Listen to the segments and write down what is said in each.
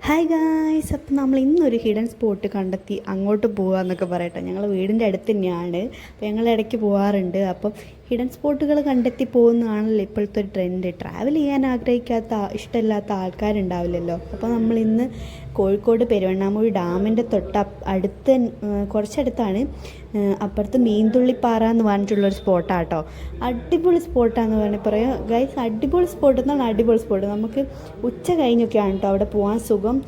Hi guys, അപ്പം നമ്മൾ ഇന്നൊരു ഹിഡൻ സ്പോട്ട് കണ്ടെത്തി അങ്ങോട്ട് പോകാമെന്നൊക്കെ പറയട്ടെ. ഞങ്ങൾ വീടിൻ്റെ അടുത്ത് തന്നെയാണ്, അപ്പോൾ ഞങ്ങൾ ഇടയ്ക്ക് പോകാറുണ്ട്. അപ്പം ഹിഡൻ സ്പോട്ടുകൾ കണ്ടെത്തി പോകുന്നതാണല്ലോ ഇപ്പോഴത്തെ ഒരു ട്രെൻഡ്. ട്രാവൽ ചെയ്യാൻ ആഗ്രഹിക്കാത്ത ഇഷ്ടമില്ലാത്ത ആൾക്കാരുണ്ടാവില്ലല്ലോ. അപ്പോൾ നമ്മളിന്ന് കോഴിക്കോട് പെരുവണ്ണാമൂഴി ഡാമിൻ്റെ അടുത്ത് കുറച്ചടുത്താണ്, അപ്പുറത്ത് മീൻതുള്ളിപ്പാറ എന്ന് പറഞ്ഞിട്ടുള്ളൊരു സ്പോട്ടാണ് കേട്ടോ. അടിപൊളി സ്പോട്ടാണെന്ന് പറഞ്ഞാൽ പറയാം ഗൈസ്. അടിപൊളി സ്പോട്ട് എന്നാൽ അടിപൊളി സ്പോട്ട്. നമുക്ക് ഉച്ച കഴിഞ്ഞൊക്കെയാണ് കേട്ടോ അവിടെ പോകാൻ സുഖം.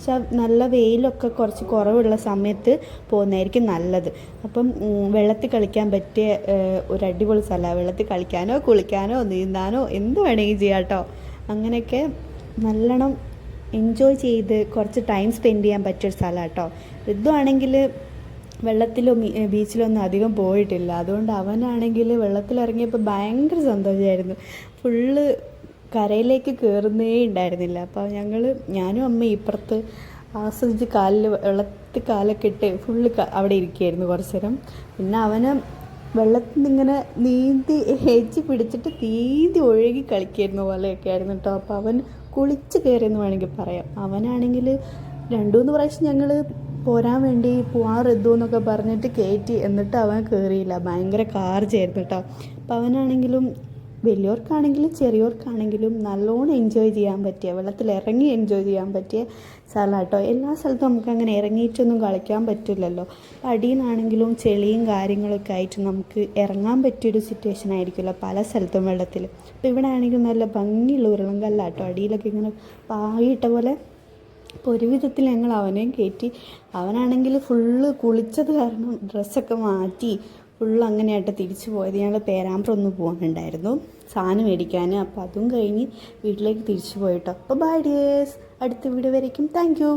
നല്ല വെയിലൊക്കെ കുറച്ച് കുറവുള്ള സമയത്ത് പോകുന്നതായിരിക്കും നല്ലത്. അപ്പം വെള്ളത്തിൽ കളിക്കാൻ പറ്റിയ ഒരു അടിപൊളി സ്ഥലമാണ്. വെള്ളത്തിൽ കളിക്കാനോ കുളിക്കാനോ നീന്താനോ എന്ത് വേണമെങ്കിലും ചെയ്യാം കേട്ടോ. അങ്ങനെയൊക്കെ നല്ലോണം എൻജോയ് ചെയ്ത് കുറച്ച് ടൈം സ്പെൻഡ് ചെയ്യാൻ പറ്റിയൊരു സ്ഥലമാണ് കേട്ടോ. ഋതുവാണെങ്കിൽ വെള്ളത്തിലോ ബീച്ചിലൊന്നും അധികം പോയിട്ടില്ല. അതുകൊണ്ട് അവനാണെങ്കിൽ വെള്ളത്തിലിറങ്ങിയപ്പോൾ ഭയങ്കര സന്തോഷമായിരുന്നു. ഫുള്ള് കരയിലേക്ക് കയറുന്നേ ഉണ്ടായിരുന്നില്ല. അപ്പോൾ ഞാനും അമ്മയും ഇപ്പുറത്ത് ആസ്വദിച്ച് വെള്ളത്തിൽ കാലൊക്കെ ഇട്ട് ഫുള്ള് അവിടെ ഇരിക്കുകയായിരുന്നു കുറച്ച് നേരം. പിന്നെ അവന് വെള്ളത്തിൽ നിന്നിങ്ങനെ നീന്തി ഏച്ചി പിടിച്ചിട്ട് നീന്തി ഒഴുകി കളിക്കായിരുന്നു പോലെയൊക്കെ ആയിരുന്നു കേട്ടോ. അപ്പോൾ അവൻ കുളിച്ച് കയറിയെന്ന് വേണമെങ്കിൽ പറയാം. അവനാണെങ്കിൽ 2-3 പ്രാവശ്യം ഞങ്ങൾ പോരാൻ വേണ്ടി പോവാൻ ഋതു എന്നൊക്കെ പറഞ്ഞിട്ട് കയറ്റി, എന്നിട്ട് അവൻ കയറിയില്ല. ഭയങ്കര കാർജായിരുന്നു കേട്ടോ. അപ്പോൾ അവനാണെങ്കിലും വലിയവർക്കാണെങ്കിലും ചെറിയവർക്കാണെങ്കിലും നല്ലോണം എൻജോയ് ചെയ്യാൻ പറ്റിയ, വെള്ളത്തിൽ ഇറങ്ങി എൻജോയ് ചെയ്യാൻ പറ്റിയ സ്ഥലം കേട്ടോ. എല്ലാ സ്ഥലത്തും നമുക്ക് അങ്ങനെ ഇറങ്ങിയിട്ടൊന്നും കളിക്കാൻ പറ്റില്ലല്ലോ. അടിയിൽ നിന്നാണെങ്കിലും ചെളിയും കാര്യങ്ങളൊക്കെ ആയിട്ട് നമുക്ക് ഇറങ്ങാൻ പറ്റിയൊരു സിറ്റുവേഷൻ ആയിരിക്കുമല്ലോ പല സ്ഥലത്തും വെള്ളത്തിൽ. അപ്പോൾ ഇവിടെ ആണെങ്കിൽ നല്ല ഭംഗിയുള്ള ഉരുളങ്കല്ലാട്ടോ, അടിയിലൊക്കെ ഇങ്ങനെ പായിട്ട പോലെ. അപ്പോൾ ഒരു വിധത്തിൽ ഞങ്ങൾ അവനെയും കയറ്റി. അവനാണെങ്കിൽ ഫുള്ള് കുളിച്ചത് കാരണം ഡ്രസ്സൊക്കെ മാറ്റി ഫുള്ള് അങ്ങനെയായിട്ട് തിരിച്ചു പോയത്. ഞങ്ങൾ പേരാമ്പ്ര ഒന്ന് പോകാനുണ്ടായിരുന്നു സാധനം മേടിക്കാൻ. അപ്പോൾ അതും കഴിഞ്ഞ് വീട്ടിലേക്ക് തിരിച്ചു പോയിട്ടോ. അപ്പോൾ ബൈ ഡിയേഴ്സ്, അടുത്ത വീഡിയോ വരയ്ക്കും. Thank you.